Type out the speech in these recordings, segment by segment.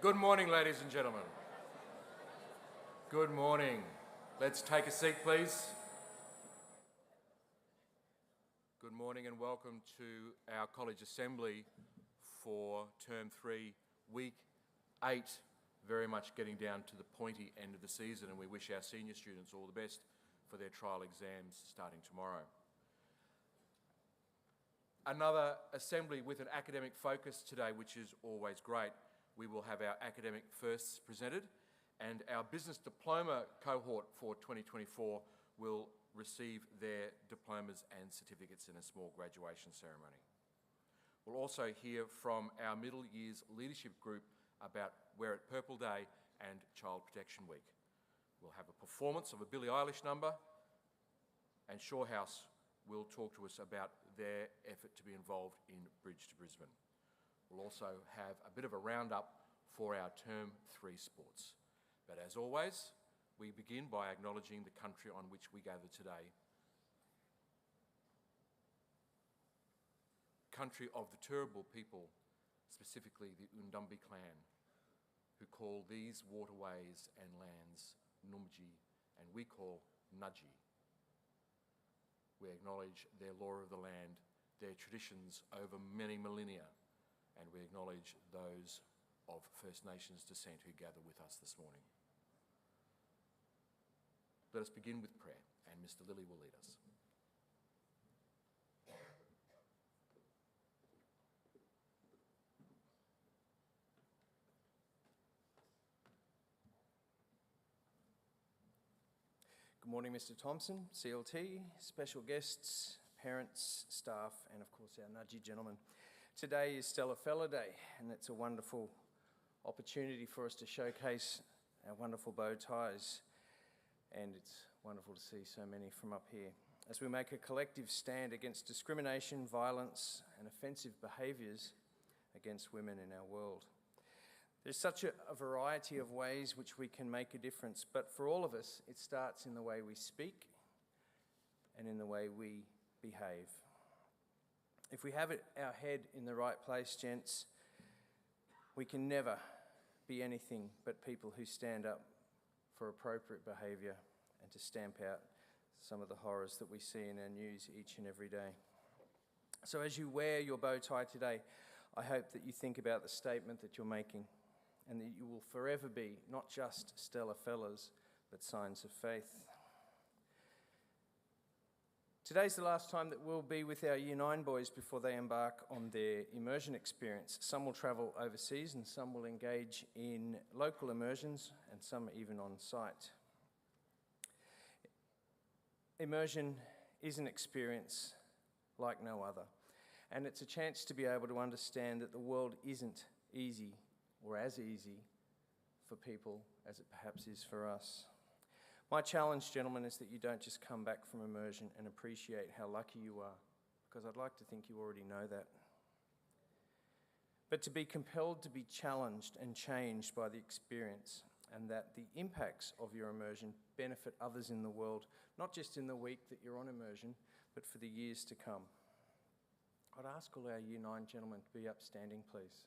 Good morning, ladies and gentlemen. Good morning. Let's take a seat, please. Good morning and welcome to our College Assembly for Term 3, Week 8. Very much getting down to the pointy end of the season, and we wish our senior students all the best for their trial exams starting tomorrow. Another assembly with an academic focus today, which is always great. We will have our academic firsts presented, and our Business Diploma cohort for 2024 will receive their diplomas and certificates in a small graduation ceremony. We'll also hear from our Middle Years Leadership Group about Wear It Purple Day and Child Protection Week. We'll have a performance of a Billie Eilish number, and Shorehouse will talk to us about their effort to be involved in Bridge to Brisbane. We'll also have a bit of a roundup for our Term 3 sports. But as always, we begin by acknowledging the country on which we gather today. Country of the Turrbal people, specifically the Undumbi clan, who call these waterways and lands Numji, and we call Nudji. We acknowledge their law of the land, their traditions over many millennia, and we acknowledge those of First Nations descent who gather with us this morning. Let us begin with prayer, and Mr. Lilly will lead us. Good morning, Mr. Thompson, CLT, special guests, parents, staff, and of course our Nudgy gentlemen. Today is Stella Fella Day, and it's a wonderful opportunity for us to showcase our wonderful bow ties, and it's wonderful to see so many from up here as we make a collective stand against discrimination, violence, and offensive behaviours against women in our world. There's such a variety of ways which we can make a difference, but for all of us, it starts in the way we speak and in the way we behave. If we have our head in the right place, gents, we can never be anything but people who stand up for appropriate behaviour and to stamp out some of the horrors that we see in our news each and every day. So as you wear your bow tie today, I hope that you think about the statement that you're making, and that you will forever be not just Stella Fellas, but signs of faith. Today's the last time that we'll be with our Year 9 boys before they embark on their immersion experience. Some will travel overseas and some will engage in local immersions and some even on site. Immersion is an experience like no other, and it's a chance to be able to understand that the world isn't easy or as easy for people as it perhaps is for us. My challenge, gentlemen, is that you don't just come back from immersion and appreciate how lucky you are, because I'd like to think you already know that. But to be compelled to be challenged and changed by the experience, and that the impacts of your immersion benefit others in the world, not just in the week that you're on immersion, but for the years to come. I'd ask all our Year 9 gentlemen to be upstanding, please.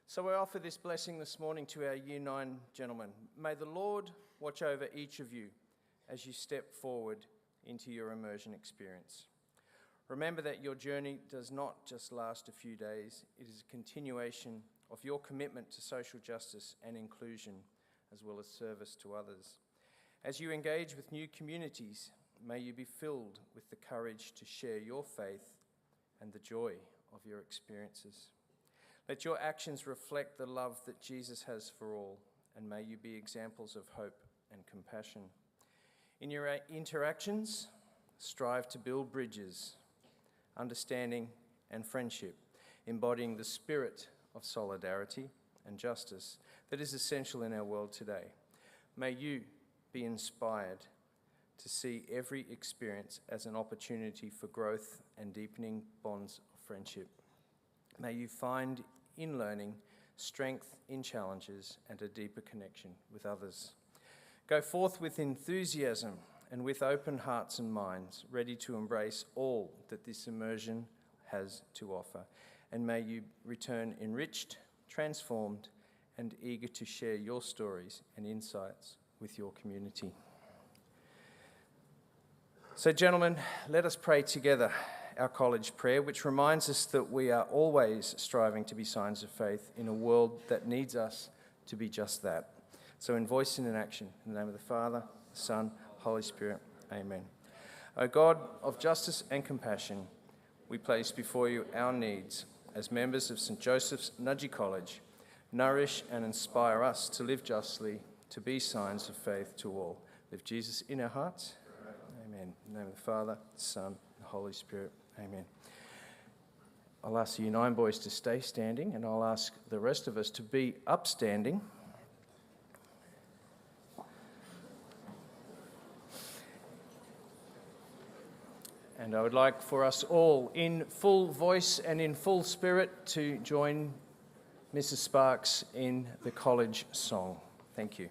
So I offer this blessing this morning to our Year 9 gentlemen. May the Lord watch over each of you as you step forward into your immersion experience. Remember that your journey does not just last a few days. It is a continuation of your commitment to social justice and inclusion, as well as service to others. As you engage with new communities, may you be filled with the courage to share your faith and the joy of your experiences. Let your actions reflect the love that Jesus has for all, and may you be examples of hope and compassion. In your interactions, strive to build bridges, understanding and friendship, embodying the spirit of solidarity and justice that is essential in our world today. May you be inspired to see every experience as an opportunity for growth and deepening bonds of friendship. May you find in learning strength in challenges and a deeper connection with others. Go forth with enthusiasm and with open hearts and minds, ready to embrace all that this immersion has to offer. And may you return enriched, transformed, and eager to share your stories and insights with your community. So, gentlemen, let us pray together our college prayer, which reminds us that we are always striving to be signs of faith in a world that needs us to be just that. So in voice and in action, in the name of the Father, the Son, Holy Spirit, amen. O God of justice and compassion, we place before you our needs as members of St. Joseph's Nudgee College. Nourish and inspire us to live justly, to be signs of faith to all. Live Jesus in our hearts. Amen. In the name of the Father, the Son, and the Holy Spirit, amen. I'll ask the U9 boys to stay standing, and I'll ask the rest of us to be upstanding. And I would like for us all, in full voice and in full spirit, to join Mrs. Sparks in the college song. Thank you.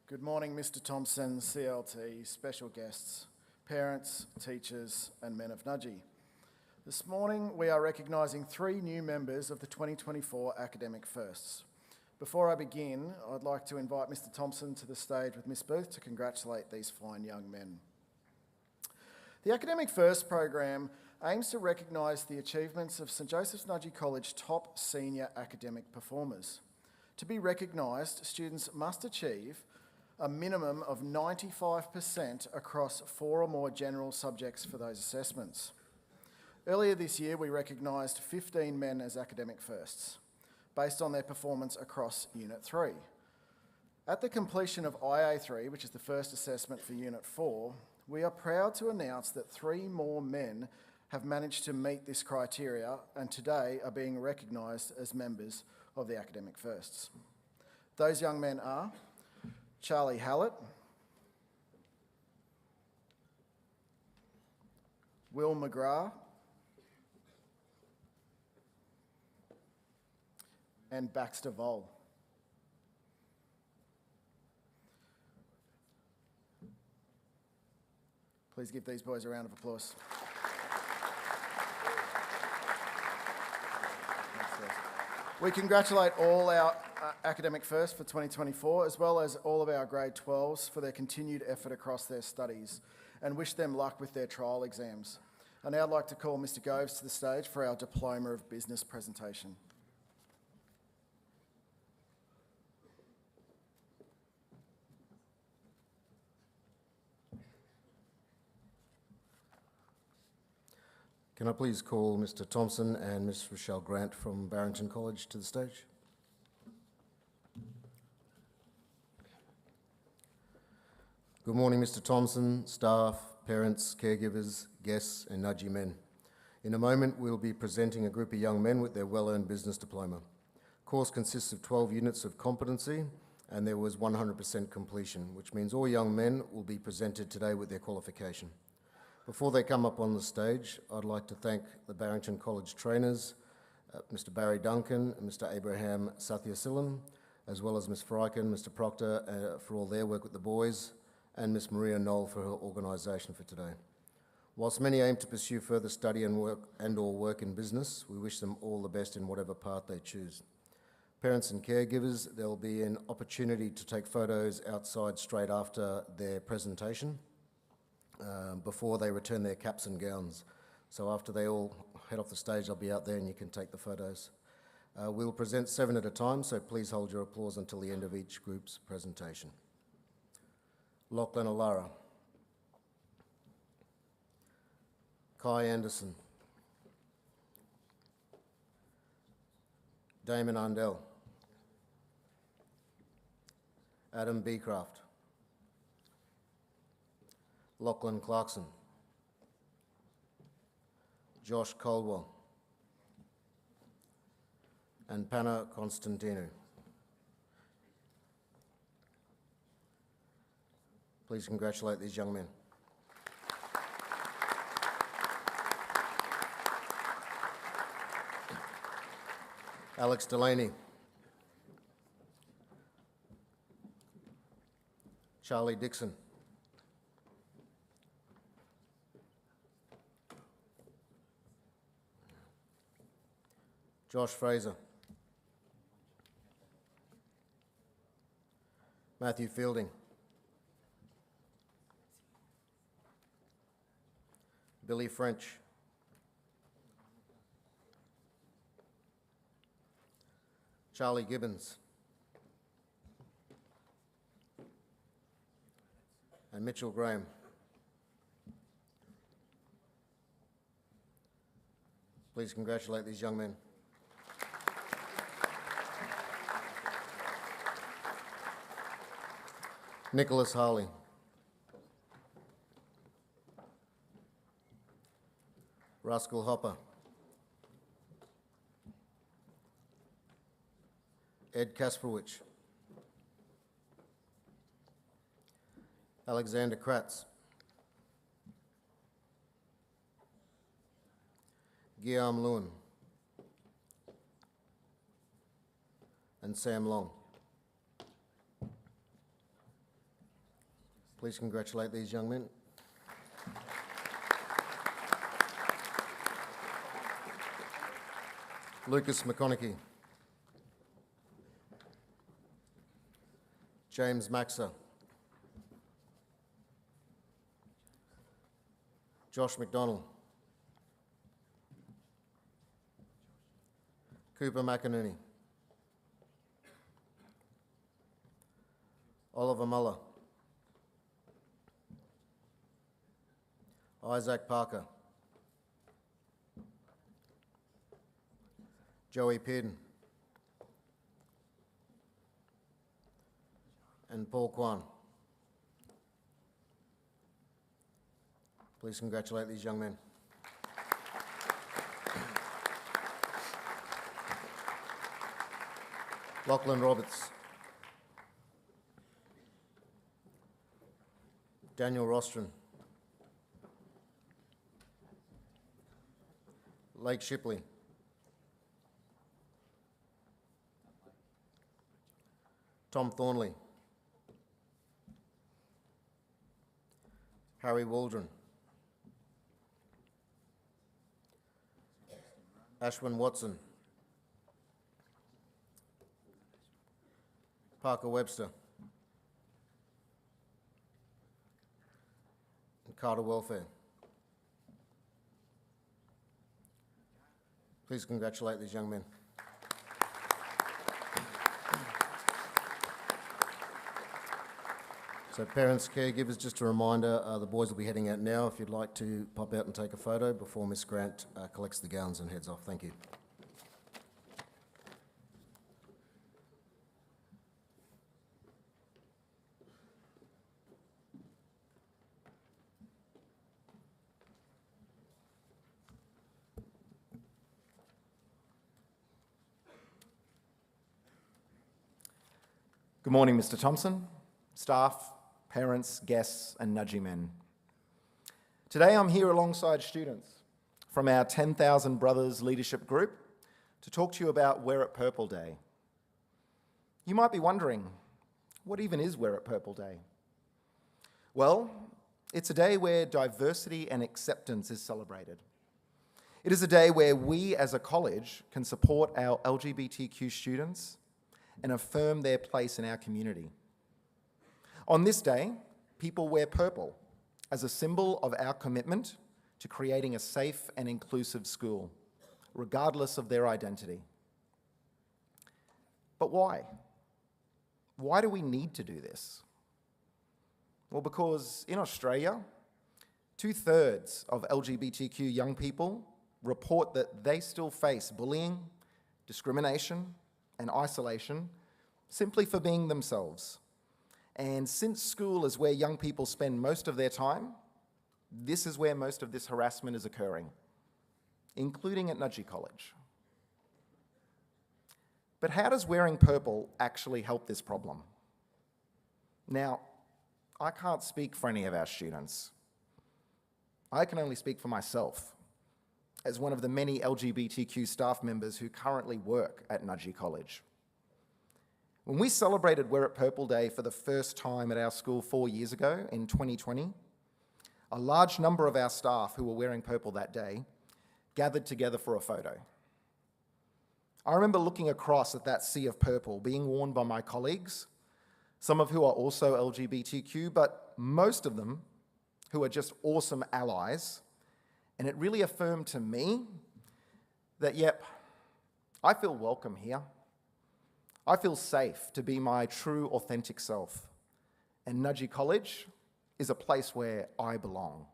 Good morning, Mr. Thompson, CLT, special guests, parents, teachers, and men of Nudgee. This morning, we are recognising 3 new members of the 2024 Academic Firsts. Before I begin, I'd like to invite Mr. Thompson to the stage with Miss Booth to congratulate these fine young men. The Academic First program aims to recognise the achievements of St. Joseph's Nudgee College top senior academic performers. To be recognised, students must achieve a minimum of 95% across 4 or more general subjects for those assessments. Earlier this year, we recognised 15 men as academic firsts, based on their performance across Unit 3. At the completion of IA3, which is the first assessment for Unit 4, we are proud to announce that 3 more men have managed to meet this criteria and today are being recognised as members of the Academic Firsts. Those young men are Charlie Hallett, Will McGrath, and Baxter Vole. Please give these boys a round of applause. We congratulate all our academic firsts for 2024, as well as all of our grade 12s for their continued effort across their studies, and wish them luck with their trial exams. I now would like to call Mr. Goves to the stage for our Diploma of Business presentation. Can I please call Mr. Thompson and Ms. Rochelle Grant from Barrington College to the stage? Good morning, Mr. Thompson, staff, parents, caregivers, guests, and Nudgy men. In a moment, we'll be presenting a group of young men with their well-earned business diploma. The course consists of 12 units of competency, and there was 100% completion, which means all young men will be presented today with their qualification. Before they come up on the stage, I'd like to thank the Barrington College trainers, Mr. Barry Duncan and Mr. Abraham Sathyasillam, as well as Ms. Fryken, Mr. Proctor for all their work with the boys, and Ms. Maria Knoll for her organisation for today. Whilst many aim to pursue further study and or work in business, we wish them all the best in whatever path they choose. Parents and caregivers, there will be an opportunity to take photos outside straight after their presentation before they return their caps and gowns. So after they all head off the stage, I'll be out there and you can take the photos. We'll present 7 at a time, so please hold your applause until the end of each group's presentation. Lachlan O'Lara. Kai Anderson. Damon Undell. Adam Beecraft. Lachlan Clarkson. Josh Caldwell. And Panna Constantinou. Please congratulate these young men. Alex Delaney. Charlie Dixon. Josh Fraser. Matthew Fielding. Billy French. Charlie Gibbons. And Mitchell Graham. Please congratulate these young men. Nicholas Harley. Rascal Hopper. Ed Kasperwich. Alexander Kratz. Guillaume Lewin. And Sam Long. Please congratulate these young men. Lucas McConaughey. James Maxa. Josh McDonald. Cooper McInerney. Oliver Muller. Isaac Parker. Joey Pearden. And Paul Kwan. Please congratulate these young men. Lachlan Roberts. Daniel Rostron. Lake Shipley. Tom Thornley. Harry Waldron. Ashwin Watson. Parker Webster. And Carter Welfare. Please congratulate these young men. So parents, caregivers, just a reminder, the boys will be heading out now. If you'd like to pop out and take a photo before Miss Grant collects the gowns and heads off. Thank you. Good morning, Mr. Thompson, staff, parents, guests, and nudgy men. Today I'm here alongside students from our 10,000 Brothers Leadership Group to talk to you about Wear It Purple Day. You might be wondering, what even is Wear It Purple Day? Well, it's a day where diversity and acceptance is celebrated. It is a day where we as a college can support our LGBTQ students and affirm their place in our community. On this day, people wear purple as a symbol of our commitment to creating a safe and inclusive school, regardless of their identity. But why? Why do we need to do this? Well, because in Australia, 2/3 of LGBTQ young people report that they still face bullying, discrimination, and isolation simply for being themselves. And since school is where young people spend most of their time, this is where most of this harassment is occurring, including at Nudgee College. But how does wearing purple actually help this problem? Now, I can't speak for any of our students. I can only speak for myself, as one of the many LGBTQ staff members who currently work at Nudgee College. When we celebrated Wear It Purple Day for the first time at our school 4 years ago in 2020, a large number of our staff who were wearing purple that day gathered together for a photo. I remember looking across at that sea of purple being worn by my colleagues, some of who are also LGBTQ, but most of them who are just awesome allies. And it really affirmed to me that, yep, I feel welcome here. I feel safe to be my true, authentic self. And Nudgee College is a place where I belong.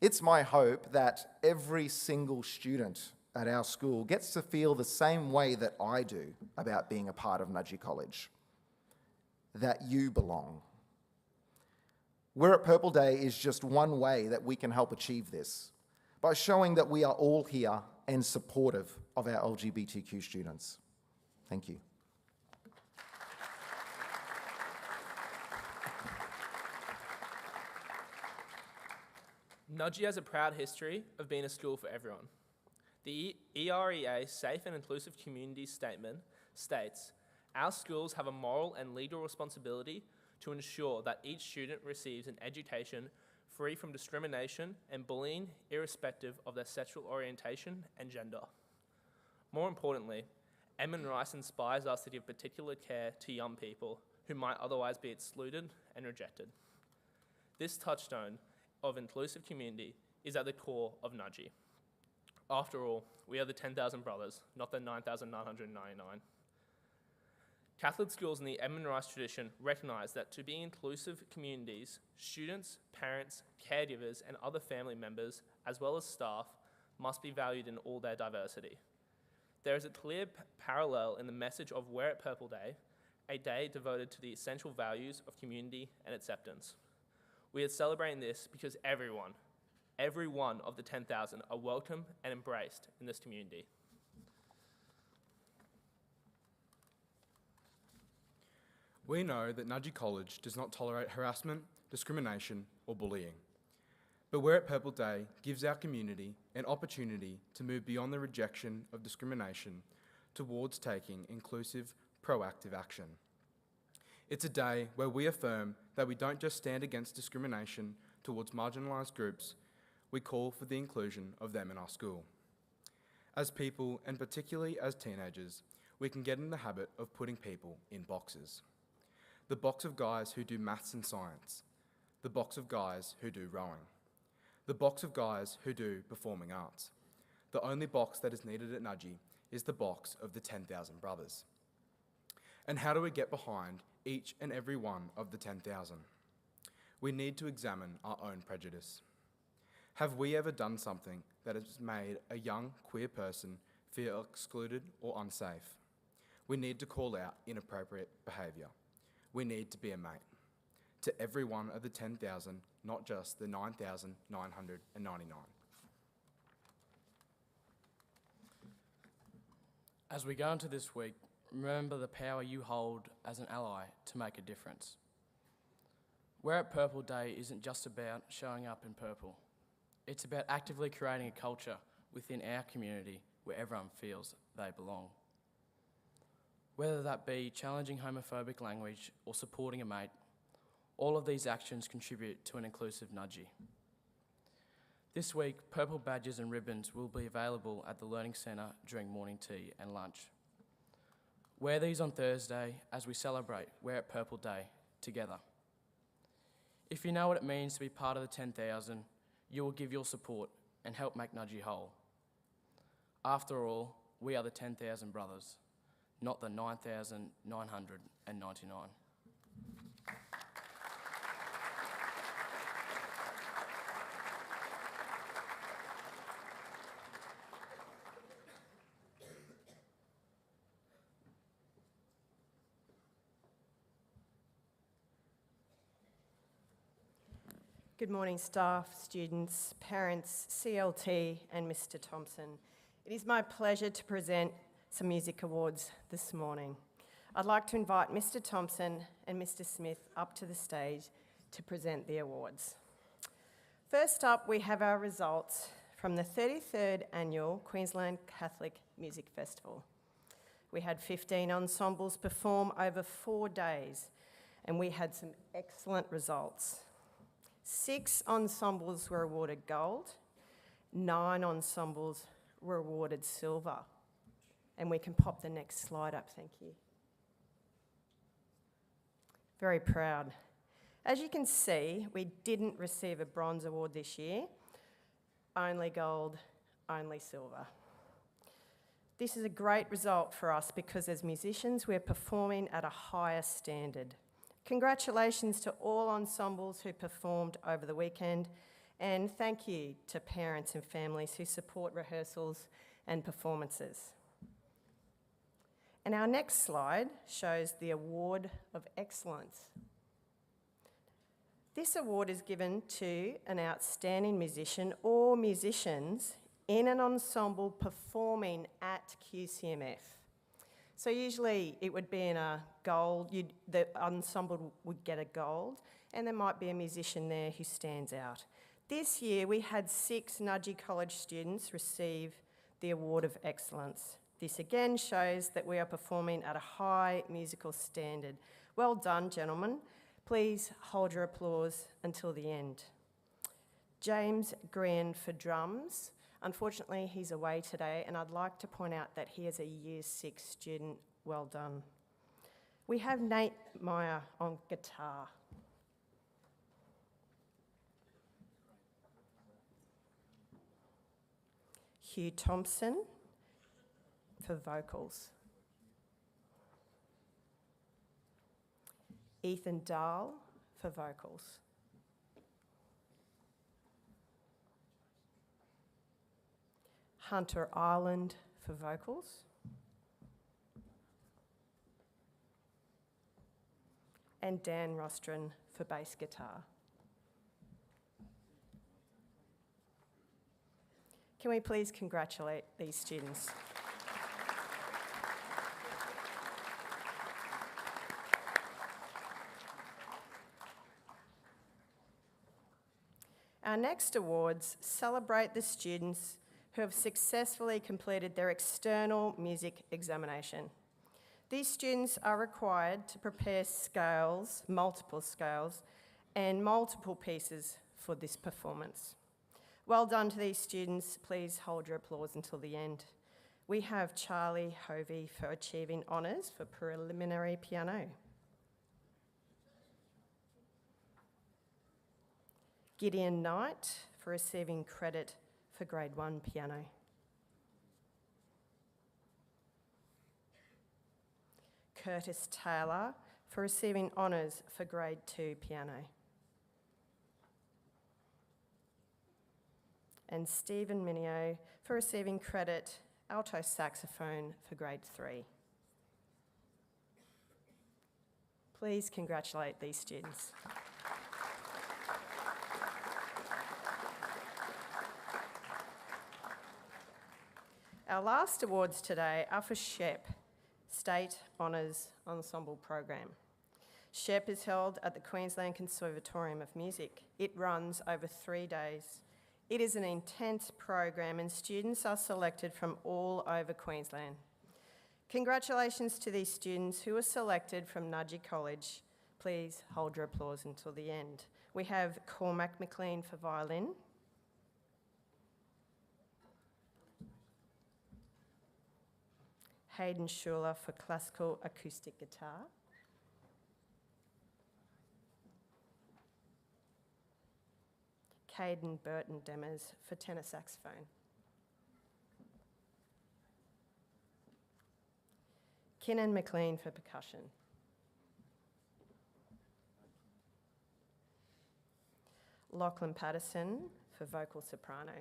It's my hope that every single student at our school gets to feel the same way that I do about being a part of Nudgee College, that you belong. Wear It Purple Day is just one way that we can help achieve this, by showing that we are all here and supportive of our LGBTQ students. Thank you. Nudgee has a proud history of being a school for everyone. The EREA Safe and Inclusive Communities Statement states, "Our schools have a moral and legal responsibility to ensure that each student receives an education free from discrimination and bullying, irrespective of their sexual orientation and gender." More importantly, Emma Rice inspires us to give particular care to young people who might otherwise be excluded and rejected. This touchstone of inclusive community is at the core of Nudgee. After all, we are the 10,000 brothers, not the 9,999. Catholic schools in the Edmund Rice tradition recognise that to be inclusive communities, students, parents, caregivers, and other family members, as well as staff, must be valued in all their diversity. There is a clear parallel in the message of Wear It Purple Day, a day devoted to the essential values of community and acceptance. We are celebrating this because every one of the 10,000 are welcome and embraced in this community. We know that Nudgee College does not tolerate harassment, discrimination, or bullying. But Wear It Purple Day gives our community an opportunity to move beyond the rejection of discrimination towards taking inclusive, proactive action. It's a day where we affirm that we don't just stand against discrimination towards marginalised groups, we call for the inclusion of them in our school. As people, and particularly as teenagers, we can get in the habit of putting people in boxes. The box of guys who do maths and science, the box of guys who do rowing, the box of guys who do performing arts. The only box that is needed at Nudgee is the box of the 10,000 brothers. And how do we get behind each and every one of the 10,000? We need to examine our own prejudice. Have we ever done something that has made a young queer person feel excluded or unsafe? We need to call out inappropriate behaviour. We need to be a mate to every one of the 10,000, not just the 9,999. As we go into this week, remember the power you hold as an ally to make a difference. Wear It Purple Day isn't just about showing up in purple. It's about actively creating a culture within our community where everyone feels they belong. Whether that be challenging homophobic language or supporting a mate, all of these actions contribute to an inclusive nudgie. This week, purple badges and ribbons will be available at the Learning Centre during morning tea and lunch. Wear these on Thursday as we celebrate Wear It Purple Day together. If you know what it means to be part of the 10,000, you will give your support and help make Nudgie whole. After all, we are the 10,000 brothers, not the 9,999. Good morning, staff, students, parents, CLT and Mr. Thompson. It is my pleasure to present some music awards this morning. I'd like to invite Mr. Thompson and Mr. Smith up to the stage to present the awards. First up, we have our results from the 33rd Annual Queensland Catholic Music Festival. We had 15 ensembles perform over 4 days, and we had some excellent results. 6 ensembles were awarded gold, 9 ensembles were awarded silver. And we can pop the next slide up, thank you. Very proud. As you can see, we didn't receive a bronze award this year, only gold, only silver. This is a great result for us because as musicians, we're performing at a higher standard. Congratulations to all ensembles who performed over the weekend, and thank you to parents and families who support rehearsals and performances. And our next slide shows the Award of Excellence. This award is given to an outstanding musician or musicians in an ensemble performing at QCMF. So usually it would be in a gold, the ensemble would get a gold, and there might be a musician there who stands out. This year we had 6 Nudgee College students receive the Award of Excellence. This again shows that we are performing at a high musical standard. Well done, gentlemen. Please hold your applause until the end. James Green for drums. Unfortunately, he's away today, and I'd like to point out that he is a Year 6 student. Well done. We have Nate Meyer on guitar. Hugh Thompson for vocals. Ethan Dahl for vocals. Hunter Ireland for vocals. And Dan Rostron for bass guitar. Can we please congratulate these students? Our next awards celebrate the students who have successfully completed their external music examination. These students are required to prepare scales, multiple scales, and multiple pieces for this performance. Well done to these students. Please hold your applause until the end. We have Charlie Hovey for achieving honours for preliminary piano. Gideon Knight for receiving credit for Grade 1 piano. Curtis Taylor for receiving honours for Grade 2 piano. And Stephen Minio for receiving credit alto saxophone for Grade 3. Please congratulate these students. Our last awards today are for SHEP, State Honours Ensemble program. SHEP is held at the Queensland Conservatorium of Music. It runs over 3 days. It is an intense program and students are selected from all over Queensland. Congratulations to these students who were selected from Nudgee College. Please hold your applause until the end. We have Cormac McLean for violin, Hayden Schuler for classical acoustic guitar, Caden Burton Demers for tenor saxophone, Kinnan McLean for percussion, Lachlan Patterson for vocal soprano,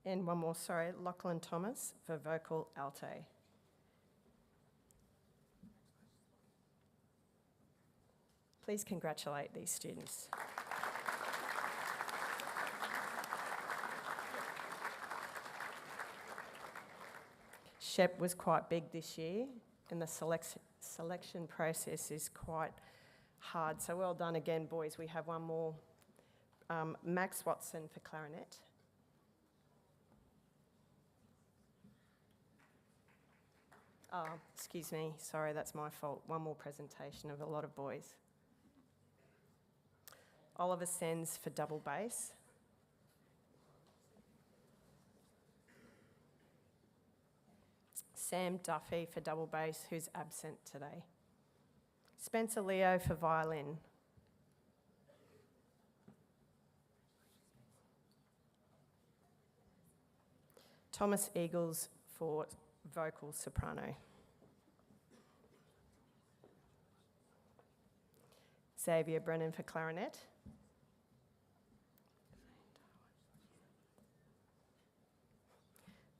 and one more, Lachlan Thomas for vocal alto. Please congratulate these students. SHEP was quite big this year and the selection process is quite hard. So well done again, boys. We have one more. Max Watson for clarinet. Oh, excuse me, sorry, that's my fault. One more presentation of a lot of boys. Oliver Sens for double bass. Sam Duffy for double bass, who's absent today. Spencer Leo for violin. Thomas Eagles for vocal soprano. Xavier Brennan for clarinet.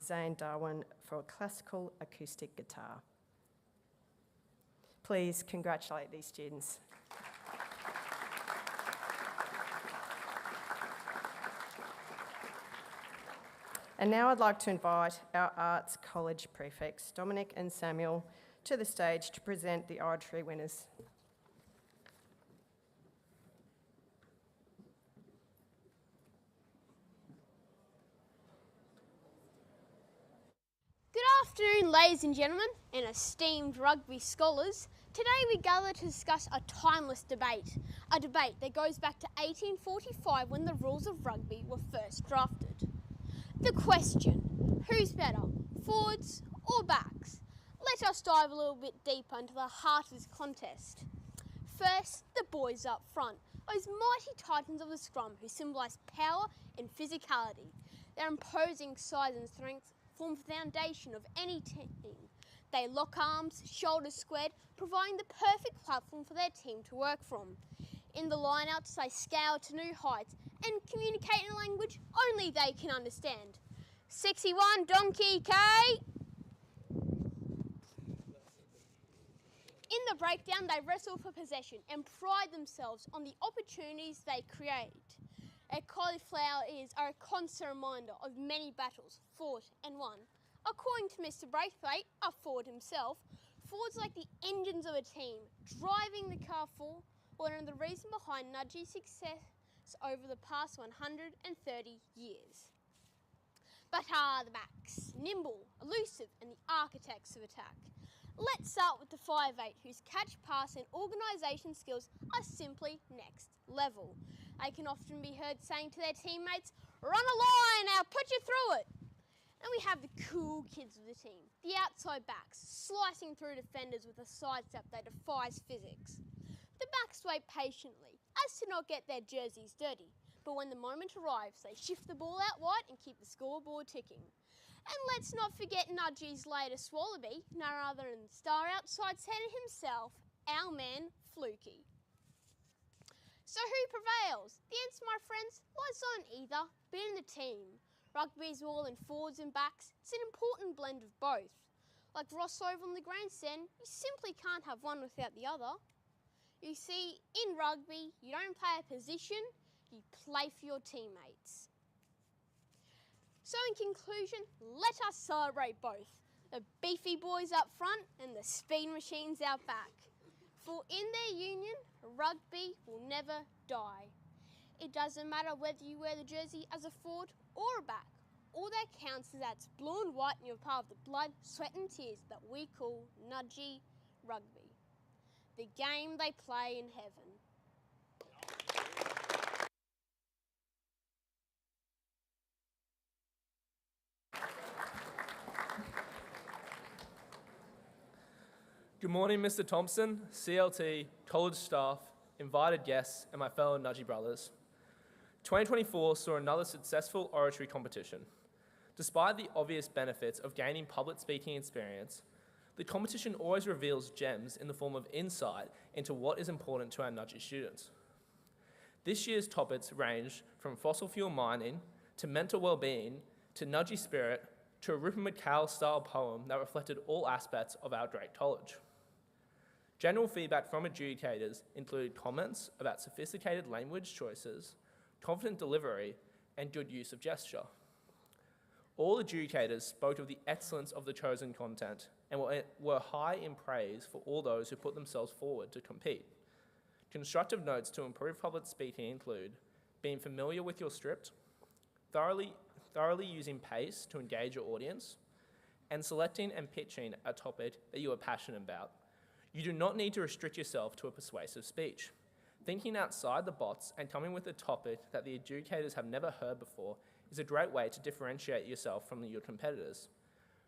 Zane Darwin for classical acoustic guitar. Please congratulate these students. And now I'd like to invite our Arts College prefects, Dominic and Samuel, to the stage to present the Oratory winners. Good afternoon, ladies and gentlemen, and esteemed rugby scholars. Today we gather to discuss a timeless debate, a debate that goes back to 1845 when the rules of rugby were first drafted. The question, who's better, forwards or backs? Let us dive a little bit deeper into the heart of this contest. First, the boys up front, those mighty titans of the scrum who symbolise power and physicality. Their imposing size and strength form the foundation of any team. They lock arms, shoulders squared, providing the perfect platform for their team to work from. In the lineouts, they scale to new heights and communicate in a language only they can understand. 61 Donkey K! In the breakdown, they wrestle for possession and pride themselves on the opportunities they create. Their cauliflower ears are a constant reminder of many battles fought and won. According to Mr. Braithwaite, a Ford himself, Fords are like the engines of a team, driving the car forward, and the reason behind Nudgee's success over the past 130 years. But the backs, nimble, elusive, and the architects of attack. Let's start with the 5'8", whose catch, pass, and organisation skills are simply next level. They can often be heard saying to their teammates, "Run a line, I'll put you through it." And we have the cool kids of the team, the outside backs, slicing through defenders with a sidestep that defies physics. The backs wait patiently, as to not get their jerseys dirty, but when the moment arrives, they shift the ball out wide and keep the scoreboard ticking. And let's not forget Nudgee's latest wallaby, none other than star outside centre himself, our man Fluky. So who prevails? The answer, my friends, lies on either, but in the team. Rugby is all in forwards and backs. It's an important blend of both. Like Ross over on the grandstand, you simply can't have one without the other. You see, in rugby, you don't play a position, you play for your teammates. So in conclusion, let us celebrate both, the beefy boys up front and the speed machines out back. For in their union, rugby will never die. It doesn't matter whether you wear the jersey as a forward or a back. All that counts is that it's blue and white and you're part of the blood, sweat and tears that we call Nudgee Rugby. The game they play in heaven. Good morning, Mr. Thompson, CLT, college staff, invited guests, and my fellow Nudgee brothers. 2024 saw another successful oratory competition. Despite the obvious benefits of gaining public speaking experience, the competition always reveals gems in the form of insight into what is important to our Nudgee students. This year's topics range from fossil fuel mining, to mental well-being, to Nudgee spirit, to a Rupert McCall-style poem that reflected all aspects of our great college. General feedback from adjudicators included comments about sophisticated language choices, confident delivery, and good use of gesture. All adjudicators spoke of the excellence of the chosen content and were high in praise for all those who put themselves forward to compete. Constructive notes to improve public speaking include being familiar with your script, thoroughly using pace to engage your audience, and selecting and pitching a topic that you are passionate about. You do not need to restrict yourself to a persuasive speech. Thinking outside the box and coming with a topic that the adjudicators have never heard before is a great way to differentiate yourself from your competitors.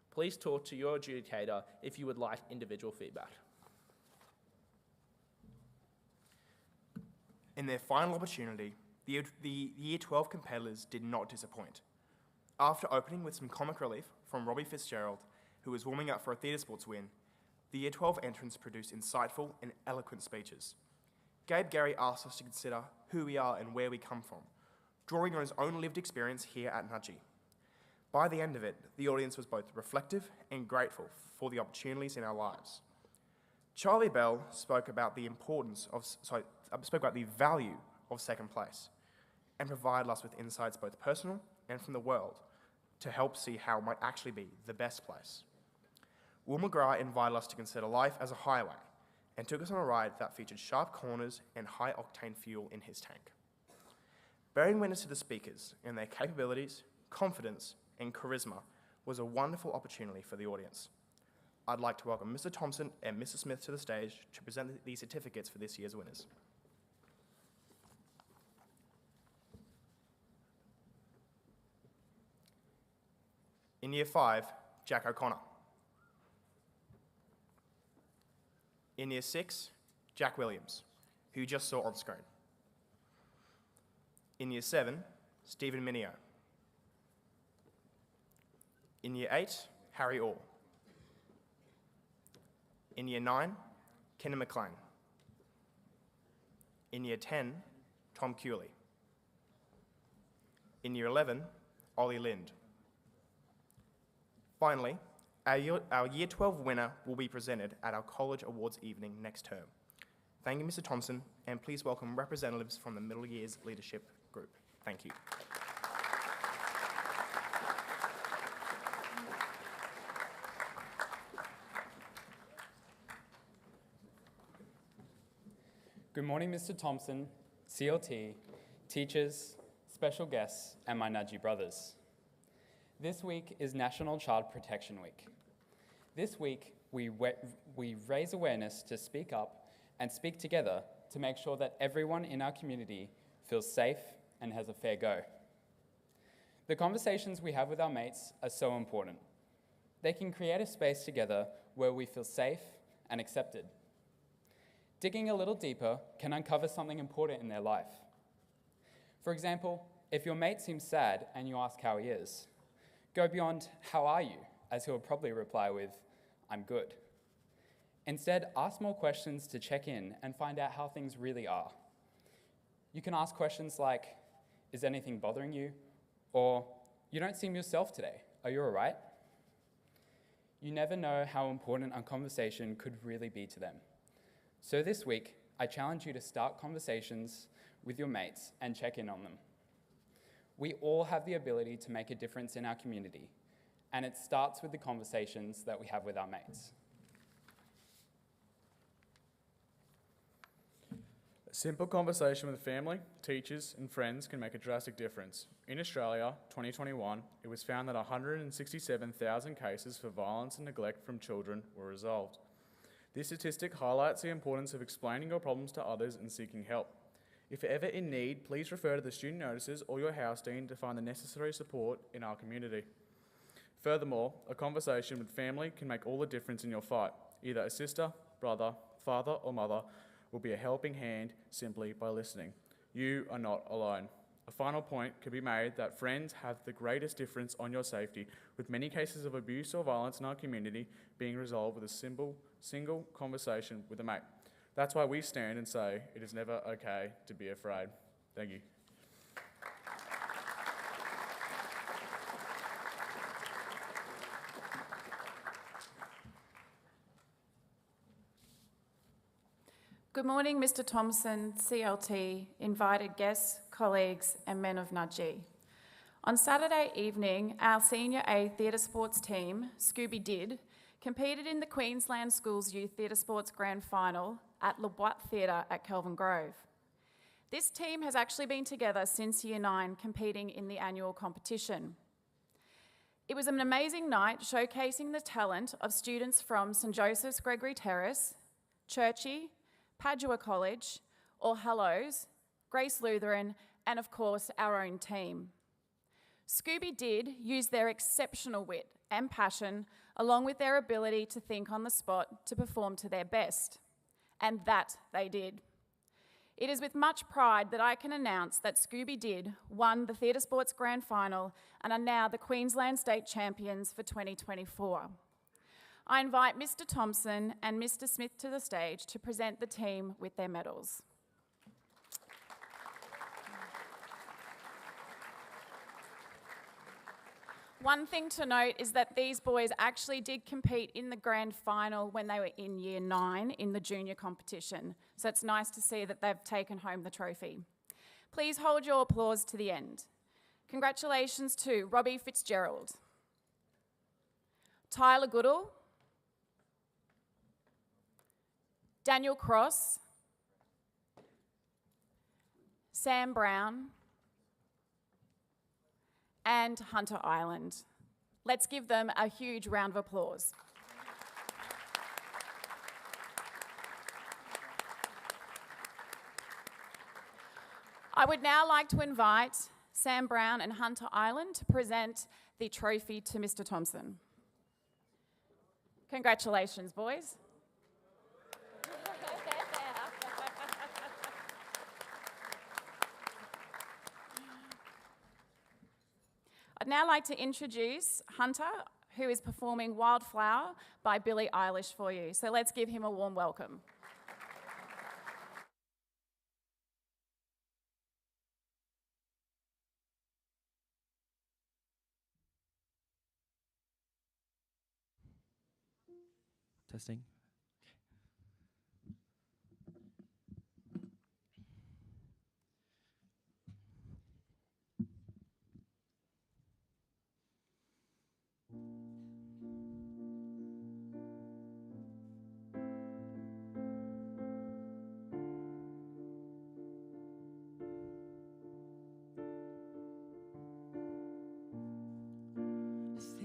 Please talk to your adjudicator if you would like individual feedback. In their final opportunity, the Year 12 competitors did not disappoint. After opening with some comic relief from Robbie Fitzgerald, who was warming up for a Theatresports win, the Year 12 entrants produced insightful and eloquent speeches. Gabe Gary asked us to consider who we are and where we come from, drawing on his own lived experience here at Nudgee. By the end of it, the audience was both reflective and grateful for the opportunities in our lives. Charlie Bell spoke about the value of second place and provided us with insights both personal and from the world to help see how it might actually be the best place. Will McGrath invited us to consider life as a highway and took us on a ride that featured sharp corners and high-octane fuel in his tank. Bearing witness to the speakers and their capabilities, confidence, and charisma was a wonderful opportunity for the audience. I'd like to welcome Mr. Thompson and Mr. Smith to the stage to present these certificates for this year's winners. In Year 5, Jack O'Connor. In Year 6, Jack Williams, who you just saw on screen. In Year 7, Stephen Minio. In Year 8, Harry Orr. In Year 9, Kenna McLean. In Year 10, Tom Cooley. In Year 11, Ollie Lind. Finally, our Year 12 winner will be presented at our College Awards evening next term. Thank you, Mr. Thompson, and please welcome representatives from the Middle Years Leadership Group. Thank you. Good morning, Mr. Thompson, CLT, teachers, special guests, and my Nudgee brothers. This week is National Child Protection Week. This week, we raise awareness to speak up and speak together to make sure that everyone in our community feels safe and has a fair go. The conversations we have with our mates are so important. They can create a space together where we feel safe and accepted. Digging a little deeper can uncover something important in their life. For example, if your mate seems sad and you ask how he is, go beyond, "How are you?" as he'll probably reply with, "I'm good." Instead, ask more questions to check in and find out how things really are. You can ask questions like, "Is anything bothering you?" Or, "You don't seem yourself today. Are you all right?" You never know how important a conversation could really be to them. So this week, I challenge you to start conversations with your mates and check in on them. We all have the ability to make a difference in our community, and it starts with the conversations that we have with our mates. A simple conversation with family, teachers, and friends can make a drastic difference. In Australia, 2021, it was found that 167,000 cases for violence and neglect from children were resolved. This statistic highlights the importance of explaining your problems to others and seeking help. If ever in need, please refer to the student notices or your house dean to find the necessary support in our community. Furthermore, a conversation with family can make all the difference in your fight. Either a sister, brother, father, or mother will be a helping hand simply by listening. You are not alone. A final point could be made that friends have the greatest difference on your safety, with many cases of abuse or violence in our community being resolved with a single conversation with a mate. That's why we stand and say it is never okay to be afraid. Thank you. Good morning, Mr. Thompson, CLT, invited guests, colleagues, and men of Nudgee. On Saturday evening, our Senior A Theatresports team, Scooby Did, competed in the Queensland Schools Youth Theatresports Grand Final at Le Bois Theatre at Kelvin Grove. This team has actually been together since Year 9, competing in the annual competition. It was an amazing night showcasing the talent of students from St Joseph's Gregory Terrace, Churchie, Padua College, All Hallows, Grace Lutheran, and of course our own team. Scooby Did use their exceptional wit and passion, along with their ability to think on the spot, to perform to their best. And that they did. It is with much pride that I can announce that Scooby Did won the Theatresports Grand Final and are now the Queensland State Champions for 2024. I invite Mr. Thompson and Mr. Smith to the stage to present the team with their medals. One thing to note is that these boys actually did compete in the grand final when they were in Year 9 in the junior competition. So it's nice to see that they've taken home the trophy. Please hold your applause to the end. Congratulations to Robbie Fitzgerald, Tyler Goodall, Daniel Cross, Sam Brown, and Hunter Island. Let's give them a huge round of applause. I would now like to invite Sam Brown and Hunter Island to present the trophy to Mr. Thompson. Congratulations, boys. I'd now like to introduce Hunter, who is performing Wildflower by Billie Eilish for you. So let's give him a warm welcome. Testing.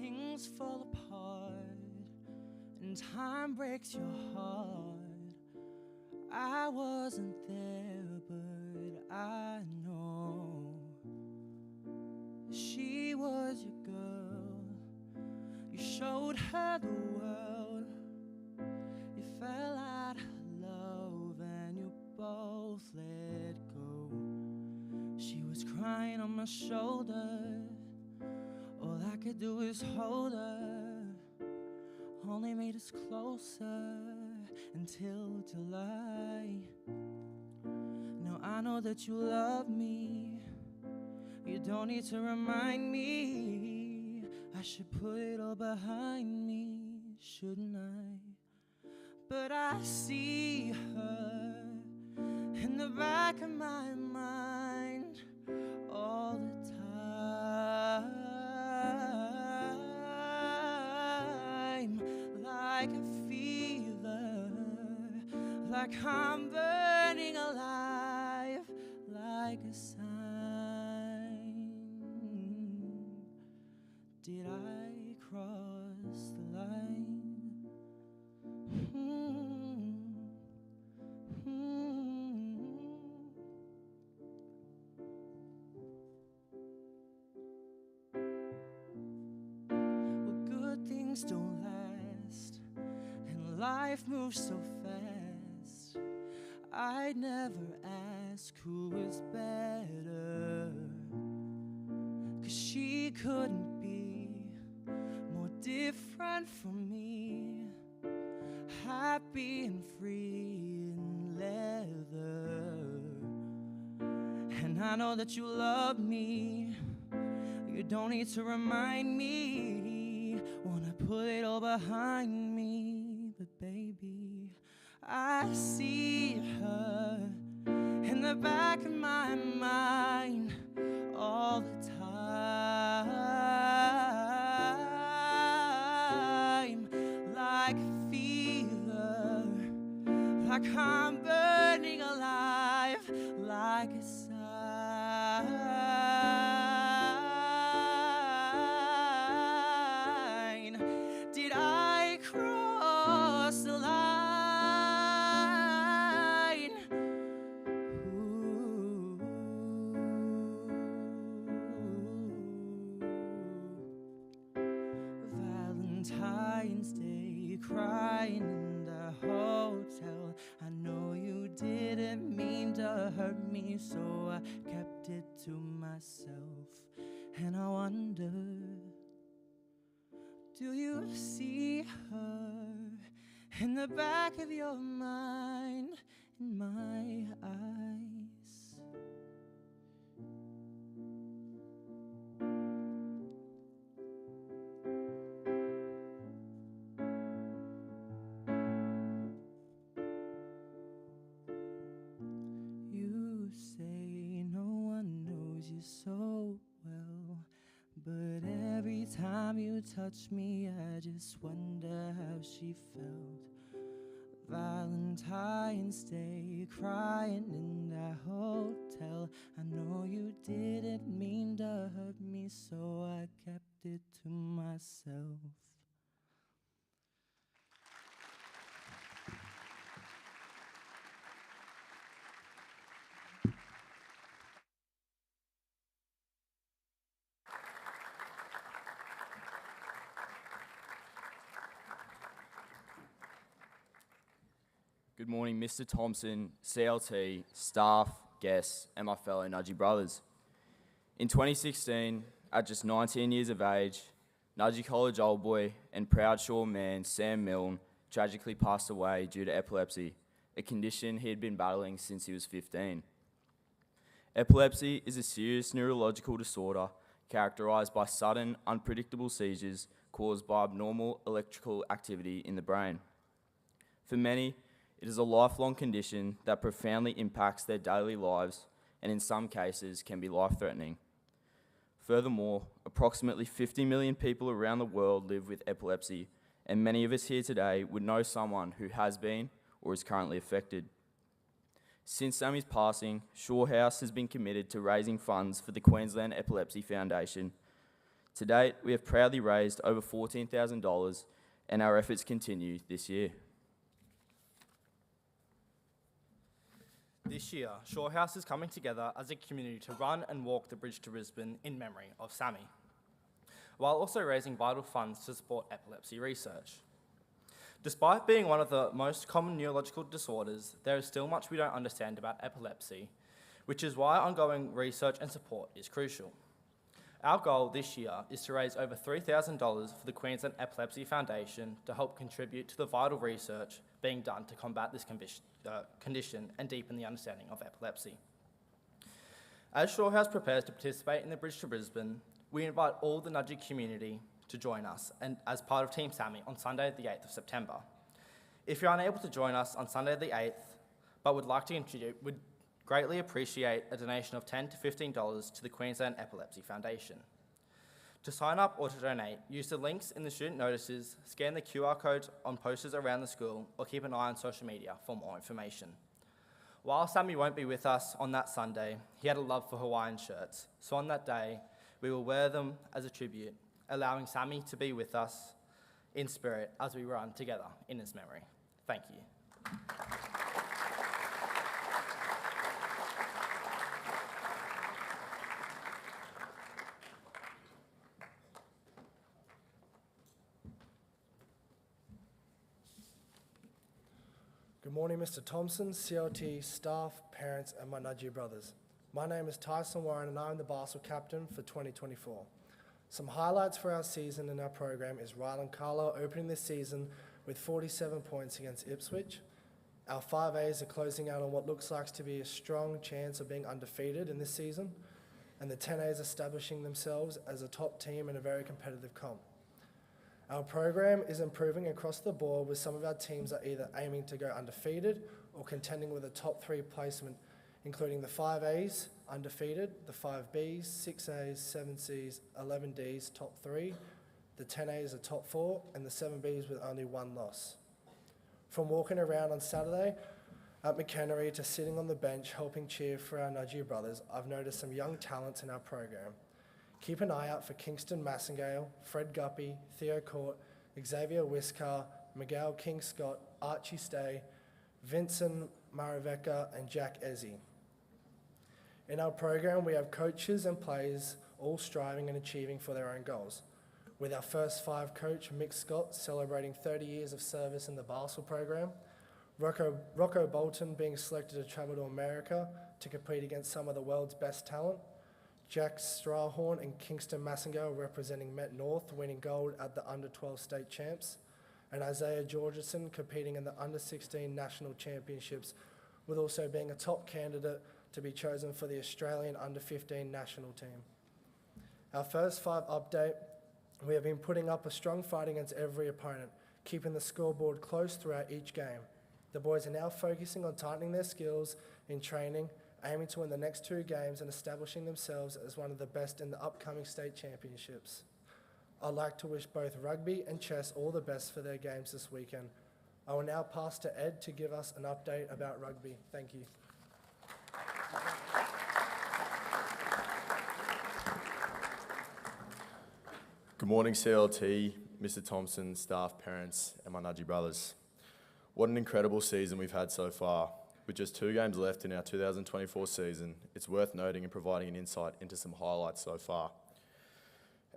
Things fall apart and time breaks your heart. I wasn't there, but I know she was your girl. You showed her the world. You fell out of love and you both let go. She was crying on my shoulder. All I could do is hold her. Only made us closer until July. Now I know that you love me. You don't need to remind me. I should put it all behind me, shouldn't I? But I see her in the back of my mind all the time. like a fever, like I'm burning alive, like a sign. Did I cross the line? Well, good things don't last, and life moves so fast. I'd never ask who was better, 'cause she couldn't be more different from me, happy and free in leather. And I know that you love me, you don't need to remind me. Wanna put it all behind me, but baby, I see her in the back of my mind all the time, like a fever, like I'm burning alive, like a sign. Did I cross the line? Ooh. Valentine's Day, crying in the hotel. I know you didn't mean to hurt me, so I kept it to myself. And I wonder, do you see her in the back of your mind, in my eyes? You say no one knows you so well, but every time you touch me, I just wonder how she felt. Valentine's Day, crying in that hotel. I know you didn't mean to hurt me, so I kept it to myself. Good morning, Mr. Thompson, CLT, staff, guests, and my fellow Nudgy brothers. In 2016, at just 19 years of age, Nudgy College old boy and proud Shaw man Sam Milne tragically passed away due to epilepsy, a condition he had been battling since he was 15. Epilepsy is a serious neurological disorder characterized by sudden, unpredictable seizures caused by abnormal electrical activity in the brain. For many, it is a lifelong condition that profoundly impacts their daily lives and in some cases can be life-threatening. Furthermore, approximately 50 million people around the world live with epilepsy, and many of us here today would know someone who has been or is currently affected. Since Sammy's passing, Shaw House has been committed to raising funds for the Queensland Epilepsy Foundation. To date, we have proudly raised over $14,000 and our efforts continue this year. This year, Shaw House is coming together as a community to run and walk the bridge to Brisbane in memory of Sammy, while also raising vital funds to support epilepsy research. Despite being one of the most common neurological disorders, there is still much we don't understand about epilepsy, which is why ongoing research and support is crucial. Our goal this year is to raise over $3,000 for the Queensland Epilepsy Foundation to help contribute to the vital research being done to combat this condition and deepen the understanding of epilepsy. As Shaw House prepares to participate in the Bridge to Brisbane, we invite all the Nudgy community to join us and as part of Team Sammy on Sunday the 8th of September. If you're unable to join us on Sunday the 8th, but would like to contribute, we'd greatly appreciate a donation of $10 to $15 to the Queensland Epilepsy Foundation. To sign up or to donate, use the links in the student notices, scan the QR codes on posters around the school, or keep an eye on social media for more information. While Sammy won't be with us on that Sunday, he had a love for Hawaiian shirts, so on that day, we will wear them as a tribute, allowing Sammy to be with us in spirit as we run together in his memory. Thank you. Good morning, Mr. Thompson, CLT, staff, parents, and my Nudgee brothers. My name is Tyson Warren, and I'm the Basel captain for 2024. Some highlights for our season in our program is Rylan Carlo opening this season with 47 points against Ipswich. Our 5As are closing out on what looks like to be a strong chance of being undefeated in this season, and the 10As establishing themselves as a top team in a very competitive comp. Our program is improving across the board, with some of our teams are either aiming to go undefeated or contending with a top 3 placement, including the 5As, undefeated, the 5Bs, 6As, 7Cs, 11Ds, top 3, the 10As are top 4, and the 7Bs with only 1 loss. From walking around on Saturday at McHenry to sitting on the bench helping cheer for our Nudgee brothers, I've noticed some young talents in our program. Keep an eye out for Kingston Massingale, Fred Guppy, Theo Court, Xavier Whiskar, Miguel King Scott, Archie Stay, Vincent Maravecca, and Jack Ezzy. In our program, we have coaches and players all striving and achieving for their own goals. With our first 5 coach, Mick Scott, celebrating 30 years of service in the Basel program, Rocco Bolton being selected to travel to America to compete against some of the world's best talent, Jack Strahorn and Kingston Massingale representing Met North, winning gold at the Under-12 state champs, and Isaiah Georgeson competing in the Under-16 national championships, with also being a top candidate to be chosen for the Australian Under-15 national team. Our first 5 update, we have been putting up a strong fight against every opponent, keeping the scoreboard close throughout each game. The boys are now focusing on tightening their skills in training, aiming to win the next 2 games and establishing themselves as one of the best in the upcoming state championships. I'd like to wish both rugby and chess all the best for their games this weekend. I will now pass to Ed to give us an update about rugby. Thank you. Good morning, CLT, Mr. Thompson, staff, parents, and my Nudgee brothers. What an incredible season we've had so far. With just 2 games left in our 2024 season, it's worth noting and providing an insight into some highlights so far.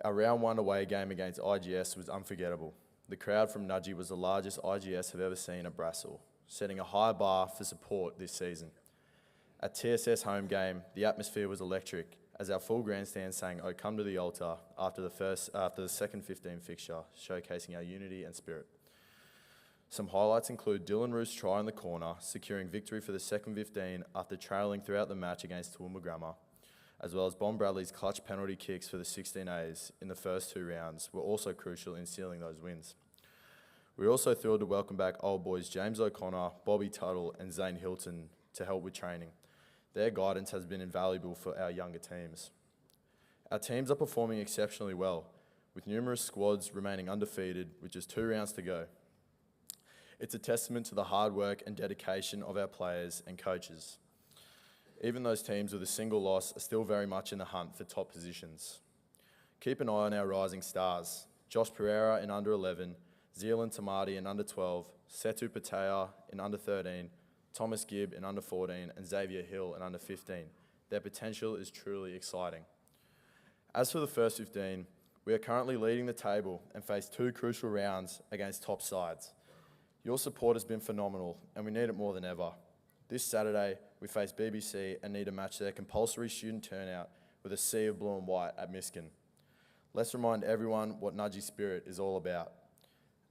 Our round 1 away game against IGS was unforgettable. The crowd from Nudgee was the largest IGS have ever seen at Brassel, setting a high bar for support this season. At TSS home game, the atmosphere was electric as our full grandstand sang "Oh Come to the Altar" after the second 15 fixture, showcasing our unity and spirit. Some highlights include Dylan Roos' try in the corner, securing victory for the second 15 after trailing throughout the match against Toowoomba Grammar, as well as Bon Bradley's clutch penalty kicks for the 16As in the first 2 rounds were also crucial in sealing those wins. We're also thrilled to welcome back old boys James O'Connor, Bobby Tuttle, and Zane Hilton to help with training. Their guidance has been invaluable for our younger teams. Our teams are performing exceptionally well, with numerous squads remaining undefeated with just 2 rounds to go. It's a testament to the hard work and dedication of our players and coaches. Even those teams with a single loss are still very much in the hunt for top positions. Keep an eye on our rising stars. Josh Pereira in under-11, Zealand Tamati in under-12, Setu Patea in under-13, Thomas Gibb in under-14, and Xavier Hill in under-15. Their potential is truly exciting. As for the first 15, we are currently leading the table and face 2 crucial rounds against top sides. Your support has been phenomenal, and we need it more than ever. This Saturday, we face BBC and need to match their compulsory student turnout with a sea of blue and white at Miskin. Let's remind everyone what Nudgee spirit is all about.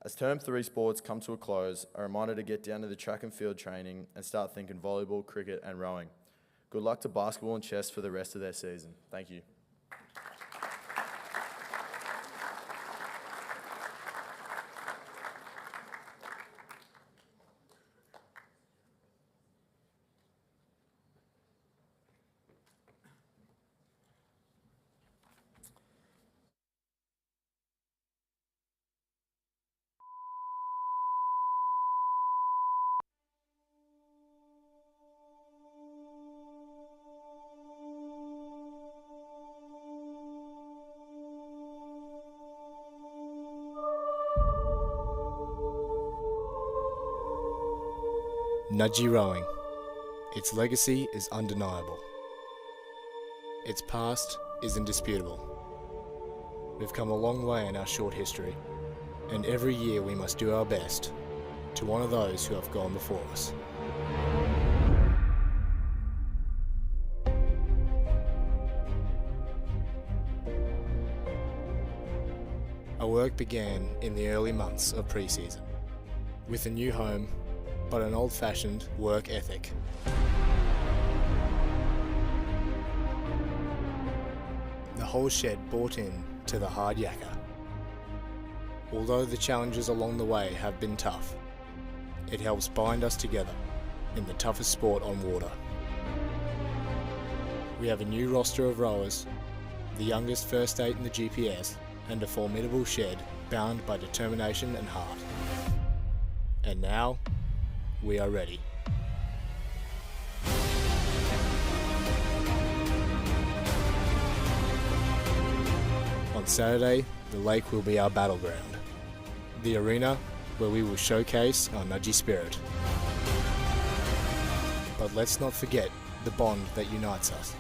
As Term 3 sports come to a close, a reminder to get down to the track and field training and start thinking volleyball, cricket, and rowing. Good luck to basketball and chess for the rest of their season. Thank you. Nudgy rowing. Its legacy is undeniable. Its past is indisputable. We've come a long way in our short history, and every year we must do our best to honour those who have gone before us. Our work began in the early months of pre-season, with a new home, but an old-fashioned work ethic. The whole shed bought in to the hard yakka. Although the challenges along the way have been tough, it helps bind us together in the toughest sport on water. We have a new roster of rowers, the youngest first 8 in the GPS, and a formidable shed bound by determination and heart. And now, we are ready. On Saturday, the lake will be our battleground. The arena where we will showcase our nudgy spirit. But let's not forget the bond that unites us.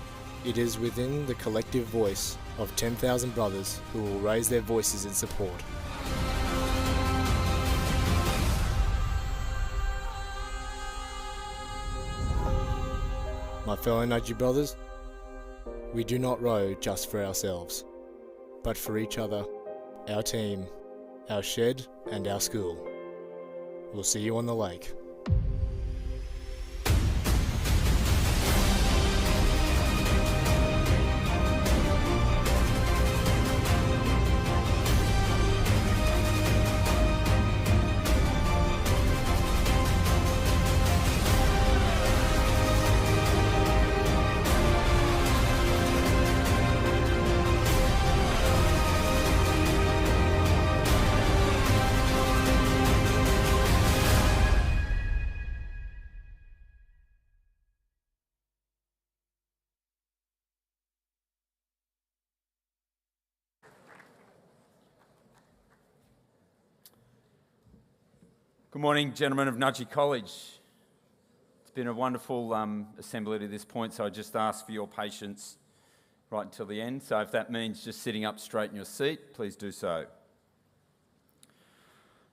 It is within the collective voice of 10,000 brothers who will raise their voices in support. My fellow nudgy brothers, we do not row just for ourselves, but for each other, our team, our shed, and our school. We'll see you on the lake. Good morning, gentlemen of Nudgy College. It's been a wonderful assembly to this point, so I just ask for your patience right until the end. So if that means just sitting up straight in your seat, please do so.